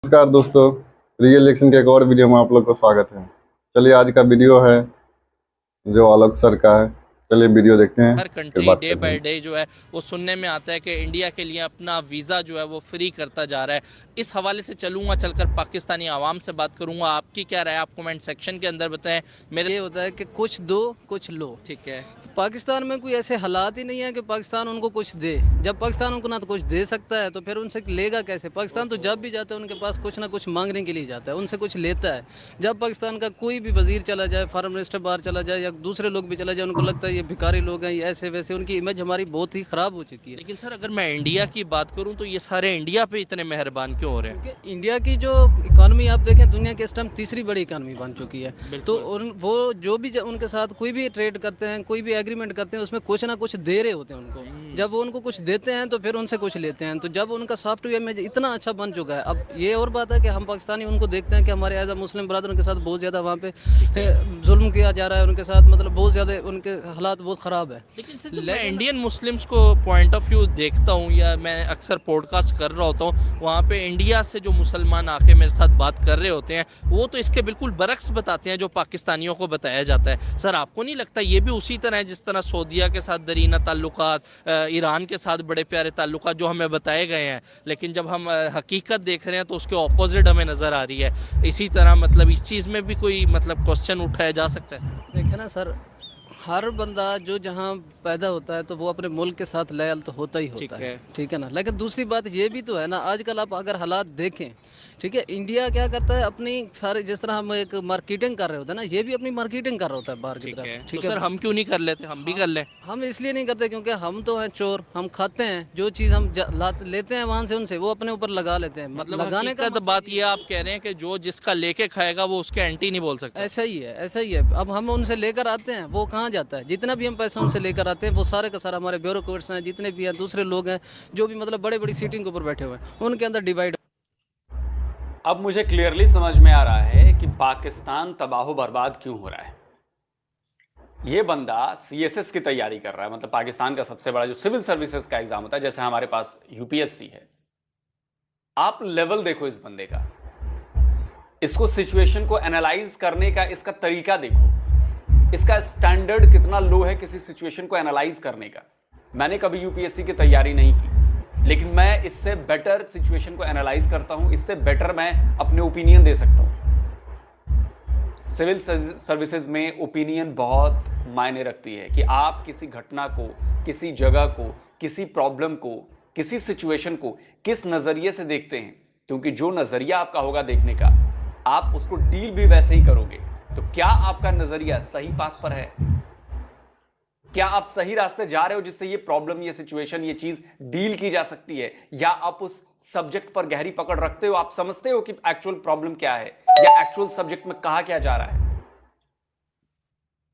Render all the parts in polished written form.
नमस्कार दोस्तों, real election के एक और वीडियो में आप लोग को स्वागत है। चलिए आज का वीडियो है जो आलोक सर का है। चलिए वीडियो देखते हैं, हर फिर कंट्री बात डे करते बाय हैं। डे जो है वो सुनने में आता है कि इंडिया के लिए अपना वीज़ा जो है वो फ्री करता जा रहा है। इस हवाले से चलकर पाकिस्तानी आवाम से बात करूंगा। आपकी क्या राय, आप कमेंट सेक्शन के अंदर बताएं। मेरे ये होता है कि कुछ दो कुछ लो। ठीक है। तो पाकिस्तान में कोई ऐसे हालात ही नहीं है कि पाकिस्तान उनको कुछ दे। जब पाकिस्तान उनको ना तो कुछ दे सकता है तो फिर उनसे लेगा कैसे? पाकिस्तान तो जब भी जाता है उनके पास कुछ ना कुछ मांगने के लिए जाता है, उनसे कुछ लेता है। जब पाकिस्तान का कोई भी वजीर चला जाए, फॉरेन मिनिस्टर बाहर चला जाए या दूसरे लोग भी चला जाए, उनको लगता है ये भिखारी लोग हैं, ये ऐसे वैसे। उनकी इमेज हमारी बहुत ही ख़राब हो चुकी है। लेकिन सर अगर मैं इंडिया की बात करूं तो ये सारे इंडिया पे इतने मेहरबान क्यों हो रहे हैं? क्योंकि इंडिया की जो इकोनॉमी आप देखें, दुनिया के इस टाइम तीसरी बड़ी इकोनॉमी बन चुकी है। तो बिल्कुल। वो जो भी उनके साथ कोई भी ट्रेड करते हैं, कोई भी एग्रीमेंट करते हैं, उसमें कुछ ना कुछ दे रहे होते हैं उनको। जब वो उनको कुछ देते हैं तो फिर उनसे कुछ लेते हैं। तो जब उनका सॉफ्टवेयर में इतना अच्छा बन चुका है, अब ये और बात है कि हम पाकिस्तानी उनको देखते हैं कि हमारे एज अ मुस्लिम ब्रदर के साथ बहुत ज़्यादा वहाँ पे जुल्म किया जा रहा है उनके साथ, मतलब बहुत ज़्यादा उनके हालात बहुत ख़राब है। लेकिन सर जब मैं इंडियन मुस्लिम्स को पॉइंट ऑफ व्यू देखता हूँ या मैं अक्सर पॉडकास्ट कर रहा होता हूँ, वहाँ पे इंडिया से जो मुसलमान आके मेरे साथ बात कर रहे होते हैं वो तो इसके बिल्कुल बरक्स बताते हैं जो पाकिस्तानियों को बताया जाता है। सर आपको नहीं लगता ये भी उसी तरह है जिस तरह सऊदीया के साथ दरीना ताल्लुकात, ईरान के साथ बड़े प्यारे ताल्लुकात जो हमें बताए गए हैं, लेकिन जब हम हकीकत देख रहे हैं तो उसके ऑपोजिट हमें नज़र आ रही है। इसी तरह मतलब इस चीज़ में भी कोई मतलब क्वेश्चन उठाया जा सकता है? देखे ना सर, हर बंदा जो जहाँ पैदा होता है तो वो अपने मुल्क के साथ लयल तो होता ही ठीक होता है। है, ठीक है ना। लेकिन दूसरी बात ये भी तो है ना, आजकल आप अगर हालात देखें, ठीक है, इंडिया क्या करता है अपनी सारे, जिस तरह हम एक मार्केटिंग कर रहे होते हैं ना, ये भी अपनी मार्केटिंग कर रहा होता है बाहर की ठीक है, तरफ, तो ठीक सर है। हम क्यों नहीं कर लेते? हम भी कर लें। हम इसलिए नहीं करते क्योंकि हम तो हैं चोर, हम खाते हैं जो चीज़ हम लेते हैं वहाँ से, उनसे वो अपने ऊपर लगा लेते हैं। मतलब लगाने का हकीकत बात ये आप कह रहे हैं कि जो जिसका लेके खाएगा वो उसके एंटी नहीं बोल सकता। ऐसा ही है, ऐसा ही है। अब हम उनसे लेकर आते हैं, वो कहाँ जाता है? जितना भी हम पैसा उनसे लेकर आते हैं वो सारे का सारा हमारे ब्यूरोक्रेट्स हैं, जितने भी हैं, दूसरे लोग हैं जो भी मतलब बड़े बड़ी सीटिंग के ऊपर बैठे हुए हैं, उनके अंदर डिवाइड। अब मुझे क्लियरली समझ में आ रहा है कि पाकिस्तान तबाह बर्बाद क्यों हो रहा है। ये बंदा सीएसएस की तैयारी कर रहा है, मतलब पाकिस्तान का सबसे बड़ा जो सिविल सर्विसेज का एग्जाम होता है, जैसे हमारे पास यूपीएससी है। आप लेवल देखो इस बंदे का, इसको सिचुएशन को एनालाइज करने का इसका तरीका देखो, इसका स्टैंडर्ड कितना लो है किसी सिचुएशन को एनालाइज करने का। मैंने कभी यूपीएससी की तैयारी नहीं की, लेकिन मैं इससे बेटर सिचुएशन को एनालाइज करता हूं, इससे बेटर मैं अपने ओपिनियन दे सकता हूं। सिविल सर्विसेज में ओपिनियन बहुत मायने रखती है कि आप किसी घटना को, किसी जगह को, किसी प्रॉब्लम को, किसी सिचुएशन को किस नजरिए से देखते हैं, क्योंकि जो नजरिया आपका होगा देखने का, आप उसको डील भी वैसे ही करोगे। तो क्या आपका नजरिया सही पाथ पर है? क्या आप सही रास्ते जा रहे हो जिससे ये प्रॉब्लम, ये सिचुएशन, ये चीज डील की जा सकती है? या आप उस सब्जेक्ट पर गहरी पकड़ रखते हो, आप समझते हो कि एक्चुअल प्रॉब्लम क्या है या एक्चुअल सब्जेक्ट में कहा क्या जा रहा है?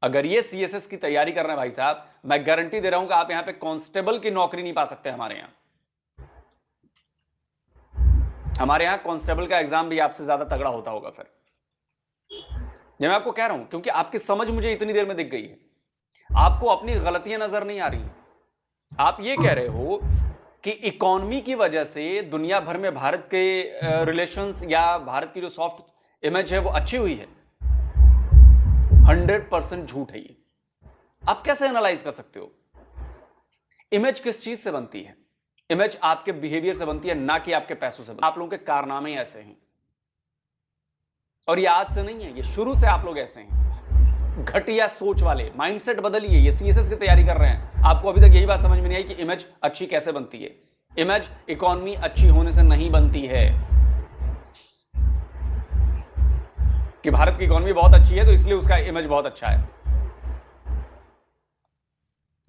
अगर ये सीएसएस की तैयारी कर रहे हैं भाई साहब, मैं गारंटी दे रहा हूं कि आप यहां पे कांस्टेबल की नौकरी नहीं पा सकते। हमारे यहां कांस्टेबल का एग्जाम भी आपसे ज्यादा तगड़ा होता होगा फिर। मैं आपको कह रहा हूं क्योंकि आपकी समझ मुझे इतनी देर में दिख गई है, आपको अपनी गलतियां नजर नहीं आ रही। आप ये कह रहे हो कि इकोनॉमी की वजह से दुनिया भर में भारत के रिलेशंस या भारत की जो सॉफ्ट इमेज है वो अच्छी हुई है। 100% झूठ है ये। आप कैसे एनालाइज कर सकते हो? इमेज किस चीज से बनती है? इमेज आपके बिहेवियर से बनती है, ना कि आपके पैसों से। आप लोगों के कारनामे ऐसे हैं, और ये आज से नहीं है, ये शुरू से आप लोग ऐसे हैं, घटिया सोच वाले। माइंडसेट बदलिए। ये सीएसएस की तैयारी कर रहे हैं, आपको अभी तक यही बात समझ में नहीं आई कि इमेज अच्छी कैसे बनती है। इमेज इकोनॉमी अच्छी होने से नहीं बनती है कि भारत की इकोनॉमी बहुत अच्छी है तो इसलिए उसका इमेज बहुत अच्छा है।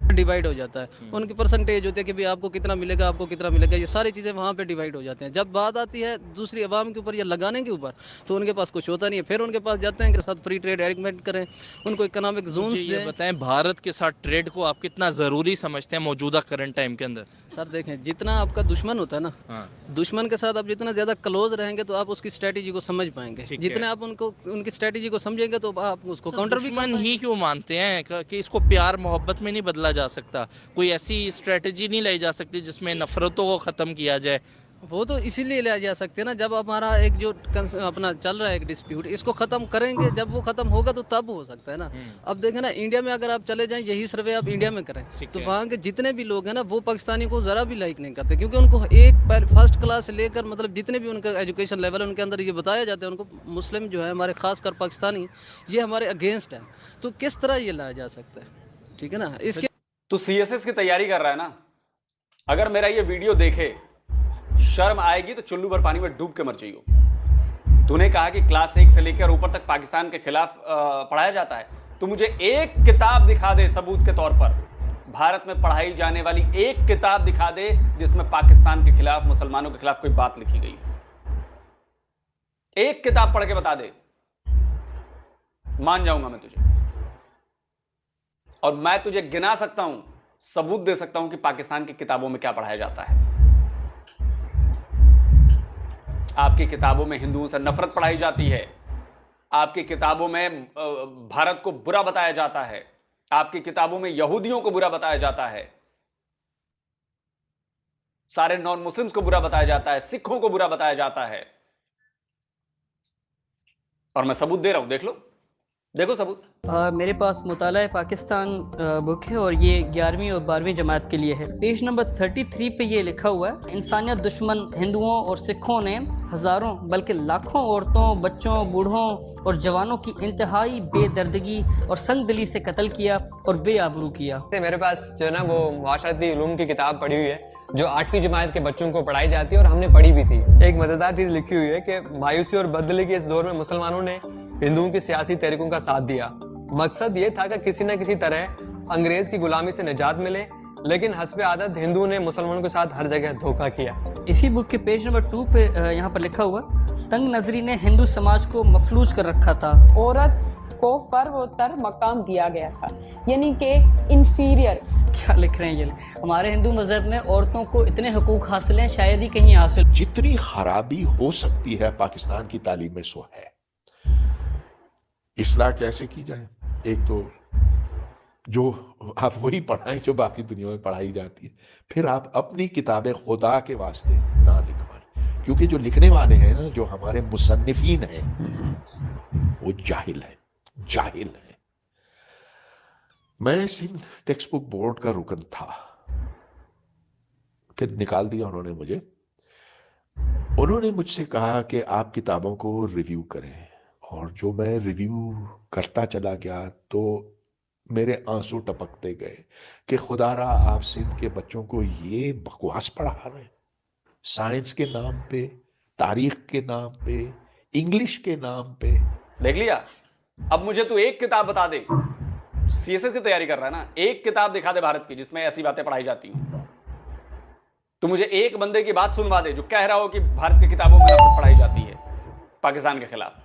डिवाइड हो जाता है। उनकी परसेंटेज होती है कि भाई आपको कितना मिलेगा, आपको कितना मिलेगा, ये सारी चीज़ें वहाँ पे डिवाइड हो जाते हैं। जब बात आती है दूसरी आवाम के ऊपर या लगाने के ऊपर, तो उनके पास कुछ होता नहीं है। फिर उनके पास जाते हैं कि साथ फ्री ट्रेड एग्रीमेंट करें, उनको इकोनॉमिक जोन्स ये दें। बताएं भारत के साथ ट्रेड को आप कितना जरूरी समझते हैं मौजूदा करंट टाइम के अंदर? सर देखें, जितना आपका दुश्मन होता है ना, दुश्मन के साथ आप जितना ज़्यादा क्लोज रहेंगे तो आप उसकी स्ट्रेटेजी को समझ पाएंगे। जितने आप उनकी स्ट्रेटेजी को समझेंगे तो आप उसको काउंटर भी दुश्मन ही क्यों मानते हैं कि इसको प्यार मोहब्बत में नहीं बदला जा सकता? कोई ऐसी स्ट्रेटजी नहीं लाई जा सकती जिसमें नफरतों को ख़त्म किया जाए वो तो इसीलिए लिया जा सकते हैं ना, जब हमारा एक जो अपना चल रहा है एक डिस्प्यूट, इसको ख़त्म करेंगे, जब वो ख़त्म होगा तो तब हो सकता है ना। अब देखें ना, इंडिया में अगर आप चले जाएं, यही सर्वे आप इंडिया में करें तो वहाँ के जितने भी लोग हैं ना, वो पाकिस्तानी को ज़रा भी लाइक नहीं करते, क्योंकि उनको एक फर्स्ट क्लास से लेकर मतलब जितने भी उनका एजुकेशन लेवल है उनके अंदर ये बताया जाता है, उनको मुस्लिम जो है हमारे खासकर पाकिस्तानी ये हमारे अगेंस्ट हैं। तो किस तरह ये लाया जा सकता है? ठीक है ना। इसके तू सीएसएस की तैयारी कर रहा है ना, अगर मेरा ये वीडियो देखे शर्म आएगी तो चुल्लू भर पानी में डूब के मर जाइयो। तूने कहा कि क्लास 1 से लेकर ऊपर तक पाकिस्तान के खिलाफ पढ़ाया जाता है, तो मुझे एक किताब दिखा दे सबूत के तौर पर, भारत में पढ़ाई जाने वाली एक किताब दिखा दे जिसमें पाकिस्तान के खिलाफ, मुसलमानों के खिलाफ कोई बात लिखी गई। एक किताब पढ़ के बता दे, मान जाऊंगा मैं तुझे, और मैं तुझे गिना सकता हूं, सबूत दे सकता हूं कि पाकिस्तान की किताबों में क्या पढ़ाया जाता है। आपकी किताबों में हिंदुओं से नफरत पढ़ाई जाती है, आपकी किताबों में भारत को बुरा बताया जाता है, आपकी किताबों में यहूदियों को बुरा बताया जाता है, सारे नॉन मुस्लिम्स को बुरा बताया जाता है, सिखों को बुरा बताया जाता है, और मैं सबूत दे रहा हूं, देख लो, देखो सबूत। मेरे पास मुताला पाकिस्तान बुक है और ये 11वीं और 12वीं जमात के लिए है। पेज नंबर 33 पे ये लिखा हुआ है, इंसानियत दुश्मन हिंदुओं और सिखों ने हज़ारों बल्कि लाखों औरतों, बच्चों, बूढ़ों और जवानों की इंतहाई बेदर्दगी और संगदिली से कत्ल किया और बेआबरू किया। मेरे पास जो है ना वो माशरती उलूम की किताब पढ़ी हुई है जो 8वीं जमात के बच्चों को पढ़ाई जाती है और हमने पढ़ी भी थी। एक मज़ेदार चीज़ लिखी हुई है कि मायूसी और बददिली के इस दौर में मुसलमानों ने हिंदुओं की सियासी तहरीकों का साथ दिया। मकसद ये था कि किसी न किसी तरह अंग्रेज की गुलामी से निजात मिले, लेकिन हस्बे आदत हिंदुओं ने मुसलमानों के साथ हर जगह धोखा किया। इसी बुक के पेज नंबर 2 पे यहाँ पर लिखा हुआ, तंग नजरी ने हिंदू समाज को मफलूज कर रखा था। औरत को फर्वोत्तर मकाम दिया गया था, यानी कि इंफीरियर। क्या लिख रहे हैं ये? हमारे हिंदू मजहब में औरतों को इतने हुकूक हासिल हैं, शायद ही कहीं हासिल। जितनी खराबी हो सकती है पाकिस्तान की तालीम में सो है। इस्लाह कैसे की जाए? एक तो जो आप वही पढ़ाएं जो बाकी दुनिया में पढ़ाई जाती है, फिर आप अपनी किताबें खुदा के वास्ते ना लिखवाएं, क्योंकि जो लिखने वाले हैं ना, जो हमारे मुसन्निफीन हैं, वो जाहिल है, जाहिल है। मैं सिंध टेक्स्ट बुक बोर्ड का रुकन था, फिर निकाल दिया उन्होंने मुझे। उन्होंने मुझसे कहा कि आप किताबों को रिव्यू करें, और जो मैं रिव्यू करता चला गया तो मेरे आंसू टपकते गए कि खुदारा आप सिंध के बच्चों को ये बकवास पढ़ा रहे हैं, साइंस के नाम पे, तारीख के नाम पे, इंग्लिश के नाम पे। देख लिया? अब मुझे तू एक किताब बता दे, सीएसएस की तैयारी कर रहा है ना, एक किताब दिखा दे भारत की जिसमें ऐसी बातें पढ़ाई जाती हैं। तू मुझे एक बंदे की बात सुनवा दे जो कह रहा हो कि भारत की किताबों में नफरत पढ़ाई जाती है पाकिस्तान के खिलाफ।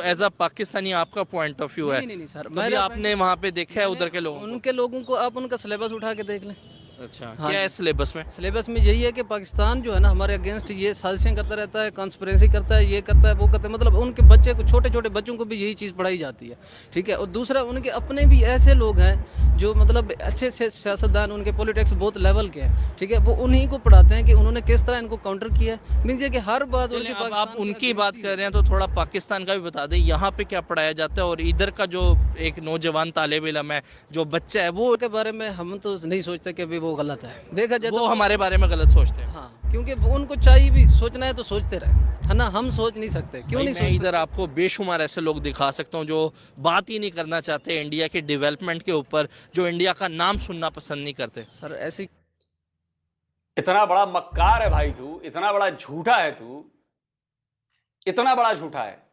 एज अ पाकिस्तानी आपका पॉइंट ऑफ व्यू है? नहीं सर, कभी आपने वहाँ पे देखा है उधर के लोगों को? उनके लोगों को आप उनका सिलेबस उठा के देख लें। अच्छा, हाँ, क्या है सिलेबस में? सिलेबस में यही है कि पाकिस्तान जो है ना हमारे अगेंस्ट ये साजिशें करता रहता है, कॉन्स्पिरेसी करता है, ये करता है, वो करता है, मतलब उनके बच्चे को, छोटे छोटे बच्चों को भी यही चीज़ पढ़ाई जाती है। ठीक है। और दूसरा, उनके अपने भी ऐसे लोग हैं जो मतलब अच्छे से सियासतदान, उनके पॉलिटिक्स बहुत लेवल के हैं। ठीक है। वो उन्हीं को पढ़ाते हैं कि उन्होंने किस तरह इनको काउंटर किया। मीन्स ये कि हर बात उनकी, आप उनकी बात कर रहे हैं तो थोड़ा पाकिस्तान का भी बता दें, यहाँ पे क्या पढ़ाया जाता है, और इधर का जो एक नौजवान तालिब इल्म है, जो बच्चा है, वो के बारे में हम तो नहीं सोचते कि अभी वो गलत है। देखा जाए वो तो हमारे बारे में गलत सोचते हैं। हाँ, क्योंकि उनको चाहिए भी सोचना है तो सोचते रहे, है ना। हम सोच नहीं सकते, क्यों नहीं मैं इधर आपको बेशुमार ऐसे लोग दिखा सकता हूँ जो बात ही नहीं करना चाहते इंडिया के डेवलपमेंट के ऊपर, जो इंडिया का नाम सुनना पसंद नहीं करते। सर ऐसी इतना बड़ा मक्कार है भाई तू, इतना बड़ा झूठा है तू, इतना बड़ा झूठा है।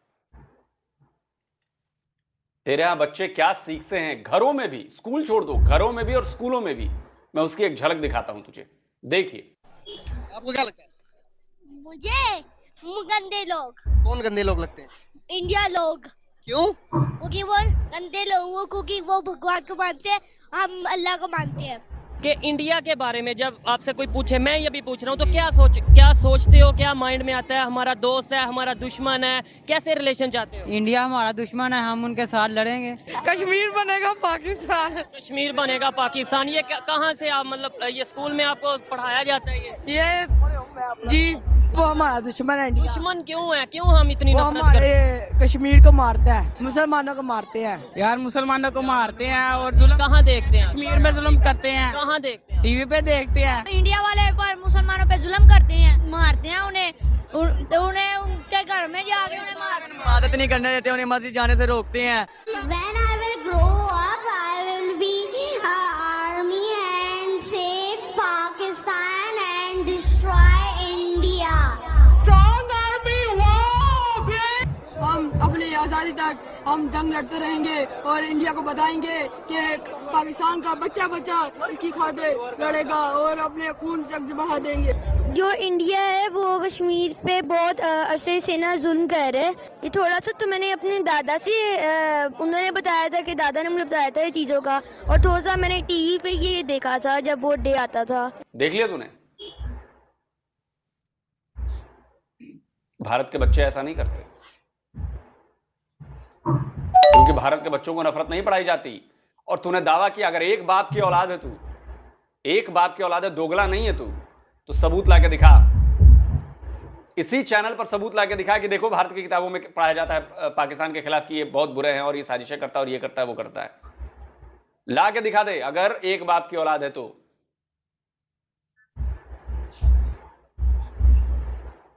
तेरे यहां बच्चे क्या सीखते हैं घरों में भी, स्कूल छोड़ दो, घरों में भी और स्कूलों में भी। मैं उसकी एक झलक दिखाता हूं तुझे, देखिए। आपको क्या लगता है? मुझे गंदे लोग। कौन गंदे लोग लगते हैं? इंडिया लोग। क्यों? क्योंकि वो गंदे लोग, वो क्योंकि वो भगवान को मानते हैं, हम अल्लाह को मानते हैं। कि इंडिया के बारे में जब आपसे कोई पूछे, मैं ये भी पूछ रहा हूँ, तो क्या सोचते हो, क्या माइंड में आता है? हमारा दोस्त है, हमारा दुश्मन है, कैसे रिलेशन चाहते हो? इंडिया हमारा दुश्मन है, हम उनके साथ लड़ेंगे। कश्मीर बनेगा पाकिस्तान। कश्मीर बनेगा पाकिस्तान, ये कहाँ से आप, मतलब ये स्कूल में आपको पढ़ाया जाता है? ये जी वो हमारा दुश्मन है। दुश्मन क्यों है? क्यों हम इतनी नफरत करते हैं? कश्मीर को मारता है, मुसलमानों को मारते हैं यार, मुसलमानों को मारते हैं और जुल्म कहाँ देखते हैं? कश्मीर में जुल्म करते हैं। कहाँ देखते हैं? टीवी पे देखते हैं। इंडिया वाले पर मुसलमानों पे जुल्म करते हैं, मारते हैं उन्हें उनके घर में जाके उन्हें मारते हैं। मदद नहीं करने देते, उन्हें मस्जिद जाने से रोकते हैं। When I will grow up, I will be army and save Pakistan and destroy India. हम अपनी आज़ादी तक हम जंग लड़ते रहेंगे और इंडिया को बताएंगे कि पाकिस्तान का बच्चा बच्चा इसकी खातिर लड़ेगा और अपने खून से बहा देंगे। जो इंडिया है वो कश्मीर पे बहुत अरसे से ना जुल्म कर रहा है। ये थोड़ा सा तो मैंने अपने दादा से उन्होंने बताया था कि दादा ने मुझे बताया था ये चीज़ों का, और थोड़ा सा मैंने टीवी पे ये देखा था जब वो डे आता था। देख लिया तूने? भारत के बच्चे ऐसा नहीं करते, क्योंकि भारत के बच्चों को नफरत नहीं पढ़ाई जाती। और तूने दावा किया अगर एक बाप की औलाद है तू, एक बाप की औलाद है, दोगला नहीं है तू, तो सबूत लाके दिखा। इसी चैनल पर सबूत लाके दिखा कि देखो भारत की किताबों में पढ़ाया जाता है पाकिस्तान के खिलाफ कि ये बहुत बुरे हैं और ये साजिशें करता है और ये करता है वो करता है। ला के दिखा दे अगर एक बाप की औलाद है तो।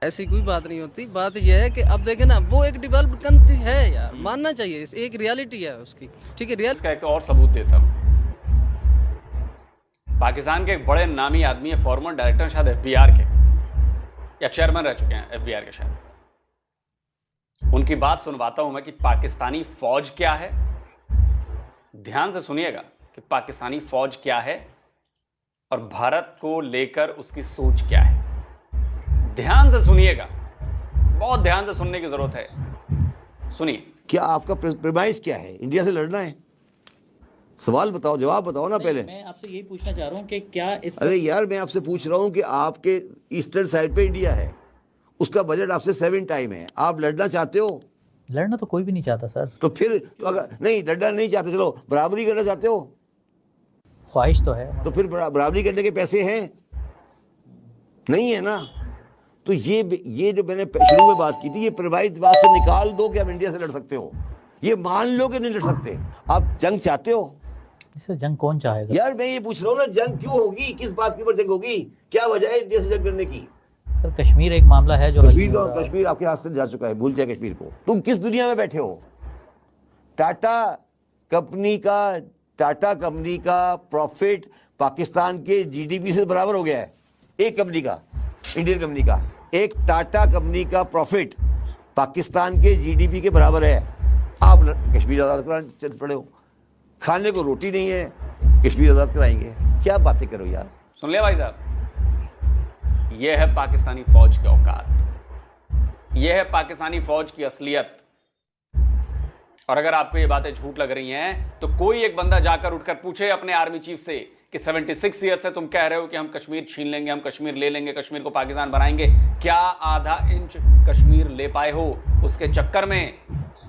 ऐसी कोई बात नहीं होती। बात यह है कि अब देखे ना, वो एक डेवलप्ड कंट्री है यार, मानना चाहिए, एक रियलिटी है उसकी, ठीक है। इसका एक और सबूत देता हूं। पाकिस्तान के एक बड़े नामी आदमी है, फॉर्मर डायरेक्टर शायद एफबीआर के, या चेयरमैन रह चुके हैं एफबीआर के शायद। उनकी बात सुनवाता हूं मैं कि पाकिस्तानी फौज क्या है। ध्यान से सुनिएगा कि पाकिस्तानी फौज क्या है और भारत को लेकर उसकी सोच क्या है। ध्यान से सुनिएगा, बहुत ध्यान से सुनने की जरूरत है। सुनिए। क्या आपका प्रेमाइस क्या है? इंडिया से लड़ना है? सवाल बताओ, जवाब बताओ ना पहले। मैं आपसे यही पूछना चाह रहा हूँ कि क्या अरे यार, मैं आपसे पूछ रहा हूँ कि आपके ईस्टर्न साइड पे इंडिया है, उसका बजट आपसे 7 टाइम है, आप लड़ना चाहते हो? लड़ना तो कोई भी नहीं चाहता सर। तो फिर तो अगर नहीं लड़ना नहीं चाहते, चलो बराबरी करना चाहते हो? ख्वाहिश तो है। तो फिर बराबरी करने के पैसे हैं? नहीं है ना। तो ये जो मैंने शुरू में बात की थी, ये प्रिवाइज बात से निकाल दो कि आप इंडिया से लड़ सकते हो। ये मान लो कि नहीं लड़ सकते। आप जंग चाहते हो? इससे जंग कौन चाहेगा यार? मैं ये पूछ रहा हूँ ना, जंग क्यों होगी? किस बात के ऊपर जंग होगी? क्या वजह है इंडिया से जंग करने की? सर कश्मीर एक मामला है जो कश्मीर आपके हाथ से जा चुका है, भूल जाए कश्मीर को। तुम किस दुनिया में बैठे हो? टाटा कंपनी का प्रॉफिट पाकिस्तान के जीडीपी से बराबर हो गया है। एक कंपनी का, इंडियन कंपनी का, एक टाटा कंपनी का प्रॉफिट पाकिस्तान के जीडीपी के बराबर है। आप कश्मीर आजाद कराने चल पड़े हो। खाने को रोटी नहीं है, कश्मीर आजाद कराएंगे? क्या बातें करो यार। सुन लिया भाई साहब, यह है पाकिस्तानी फौज की औकात, यह है पाकिस्तानी फौज की असलियत। और अगर आपको ये बातें झूठ लग रही हैं तो कोई एक बंदा जाकर उठकर पूछे अपने आर्मी चीफ से कि 76 ईयर से तुम कह रहे हो कि हम कश्मीर छीन लेंगे, हम कश्मीर ले लेंगे, कश्मीर को पाकिस्तान बनाएंगे, क्या आधा इंच कश्मीर ले पाए हो? उसके चक्कर में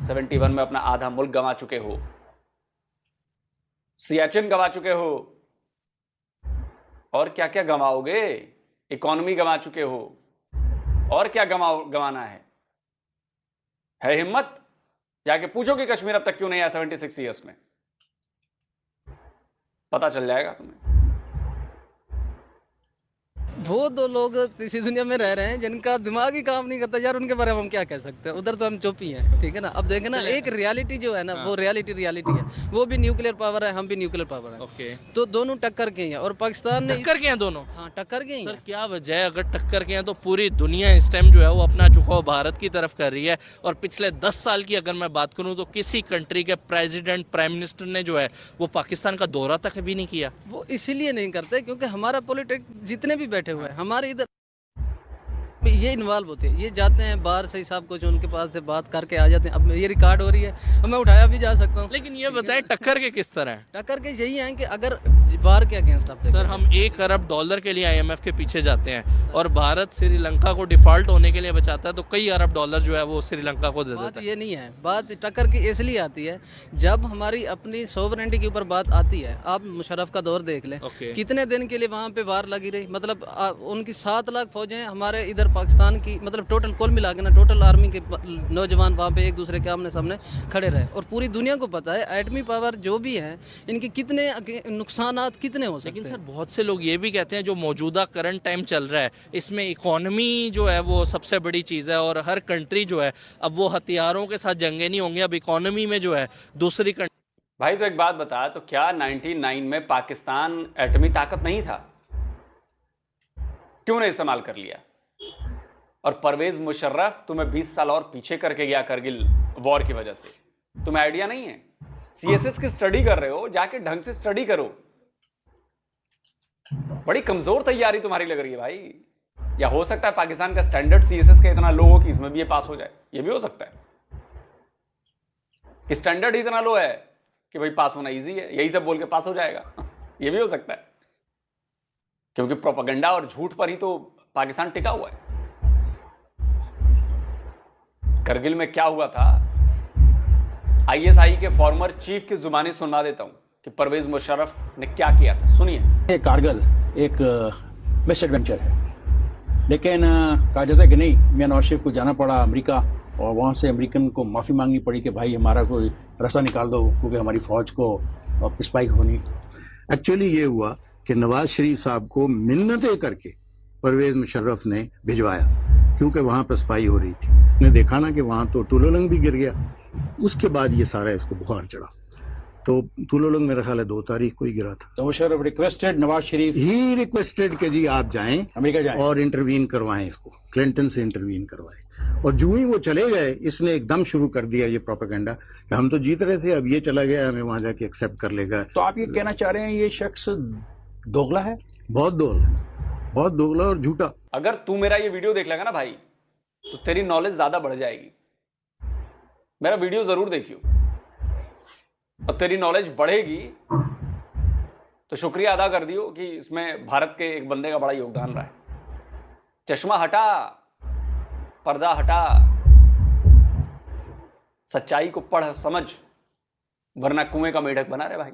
71 में अपना आधा मुल्क गंवा चुके हो, सियाचिन गंवा चुके हो, और क्या क्या गंवाओगे? इकोनॉमी गंवा चुके हो, और क्या गंवाना है हिम्मत? जाके पूछो कि कश्मीर अब तक क्यों नहीं आया 76 ईयर्स में, पता चल जाएगा तुम्हें। वो दो लोग इसी दुनिया में रह रहे हैं जिनका दिमाग ही काम नहीं करता यार, उनके बारे में हम क्या कह सकते हैं? उधर तो हम चुप ही हैं, ठीक है ना। अब देखे ना, एक रियलिटी जो है ना, वो रियलिटी है। वो भी न्यूक्लियर पावर है, हम भी न्यूक्लियर पावर है। ओके, तो दोनों टक्कर के हैं और पाकिस्तान ने टक्कर के हैं दोनों। हाँ, टक्कर के हैं। सर क्या वजह है? अगर टक्कर के हैं तो पूरी दुनिया इस टाइम जो है वो अपना झुकाव भारत की तरफ कर रही है, और पिछले 10 साल की अगर मैं बात करूं तो किसी कंट्री के प्रेसिडेंट, प्राइम मिनिस्टर ने जो है वो पाकिस्तान का दौरा तक भी नहीं किया। वो इसीलिए नहीं करते क्योंकि हमारा पॉलिटिक्स जितने भी बैठे हुए हैं, हमारे इधर ये इन्वॉल्व होते हैं, ये जाते हैं बाहर से साहब कुछ उनके पास से बात करके आ जाते हैं। अब ये रिकॉर्ड हो रही है, अब मैं उठाया भी जा सकता हूँ। लेकिन ये बताएं टक्कर के किस तरह है? टक्कर के यही हैं कि अगर बाहर के अगेंस्ट आप सर हम $1 अरब के लिए IMF के पीछे जाते हैं और भारत श्रीलंका को डिफॉल्ट होने के लिए बचाता है तो कई अरब डॉलर जो है वो श्रीलंका को दे बात देता है। ये नहीं है, बात टक्कर की इसलिए आती है जब हमारी अपनी सोवरेनिटी के ऊपर बात आती है। आप मुशर्रफ का दौर देख लें, ओके। कितने दिन के लिए वहाँ पे वार लगी रही, मतलब उनकी 7 लाख फौजें हमारे इधर पाकिस्तान की, मतलब टोटल कुल मिला के ना टोटल आर्मी के नौजवान वहाँ पे एक दूसरे के आमने सामने खड़े रहे। और पूरी दुनिया को पता है एटमी पावर जो भी है इनके कितने नुकसानात कितने हो सकते हैं। लेकिन सर बहुत से लोग ये भी कहते हैं जो मौजूदा करंट टाइम चल रहा है इसमें इकोनॉमी जो है वो सबसे बड़ी चीज़ है और हर कंट्री जो है अब वो हथियारों के साथ जंगे नहीं होंगे, अब इकोनॉमी में जो है दूसरी भाई तो एक बात बता, तो क्या 99 में पाकिस्तान एटमी ताकत नहीं था? क्यों नहीं इस्तेमाल कर लिया? और परवेज मुशर्रफ तुम्हें 20 साल और पीछे करके गया करगिल वॉर की वजह से। तुम्हें आइडिया नहीं है? CSS की स्टडी कर रहे हो, जाके ढंग से स्टडी करो। बड़ी कमजोर तैयारी तुम्हारी लग रही है भाई। या हो सकता है पाकिस्तान का स्टैंडर्ड CSS का इतना लो हो कि इसमें भी ये पास हो जाए, ये भी हो सकता है कि स्टैंडर्ड ही इतना लो है कि भाई पास होना इजी है, यही सब बोल के पास हो जाएगा। ये भी हो सकता है क्योंकि प्रोपेगेंडा और झूठ पर ही तो पाकिस्तान टिका हुआ है। करगिल में क्या हुआ था, ISI के फॉर्मर चीफ की जुबानी सुनवा देता हूं कि परवेज मुशर्रफ ने क्या किया था, सुनिए। कारगिल एक मिस एडवेंचर है, लेकिन कहा जाता है कि नहीं, मियां नवाज शरीफ को जाना पड़ा अमेरिका और वहाँ से अमेरिकन को माफ़ी मांगनी पड़ी कि भाई हमारा कोई रास्ता निकाल दो क्योंकि हमारी फ़ौज को पिस्पाई होनी। एक्चुअली ये हुआ कि नवाज शरीफ साहब को मिन्नतें करके परवेज मुशर्रफ ने भिजवाया क्योंकि वहाँ पर स्पाई हो रही थी। ने देखा ना कि वहाँ तो तुलोलंग भी गिर गया, उसके बाद ये सारा इसको बुखार चढ़ा। तो तुलोलंग मेरा ख्याल है 2 तारीख को ही गिरा था। तो Musharraf requested, Nawaz Sharif he requested कि जी आप जाएं अमेरिका जाएं और इंटरवीन करवाएं, इसको क्लिंटन से इंटरवीन करवाएं। और जो ही वो चले गए, इसने एकदम शुरू कर दिया ये प्रोपेगेंडा कि हम तो जीत रहे थे, अब ये चला गया, हमें वहां जाके एक्सेप्ट कर लेगा। तो आप ये कहना चाह रहे हैं ये शख्स दोगला है? बहुत दोगला और झूठा। अगर तू मेरा ये वीडियो देख लेगा ना भाई तो तेरी नॉलेज ज्यादा बढ़ जाएगी। मेरा वीडियो जरूर देखियो और तेरी नॉलेज बढ़ेगी तो शुक्रिया अदा कर दियो कि इसमें भारत के एक बंदे का बड़ा योगदान रहा है। चश्मा हटा, पर्दा हटा, सच्चाई को पढ़ समझ, वरना कुएं का मेढक बना रहे भाई।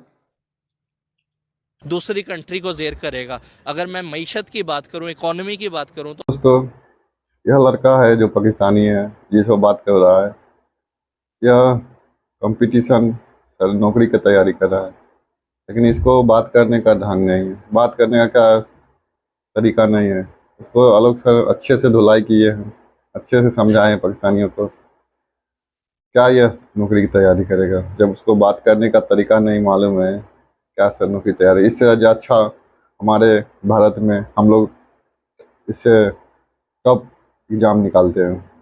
दूसरी कंट्री को जेर करेगा। अगर मैं मईशत की बात करूं, इकोनॉमी की बात करूं तो दोस्तों यह लड़का है जो पाकिस्तानी है, जिसको बात कर रहा है, यह कंपटीशन सर नौकरी की तैयारी कर रहा है, लेकिन इसको बात करने का ढंग नहीं है, बात करने का क्या तरीका नहीं है। इसको आलोक सर अच्छे से धुलाई किए हैं, अच्छे से समझाए हैं पाकिस्तानियों को। क्या यह नौकरी की तैयारी करेगा जब उसको बात करने का तरीका नहीं मालूम है? क्या सर नौकरी तैयारी? इससे अच्छा हमारे भारत में हम लोग इससे टॉप एग्ज़ाम निकालते हैं।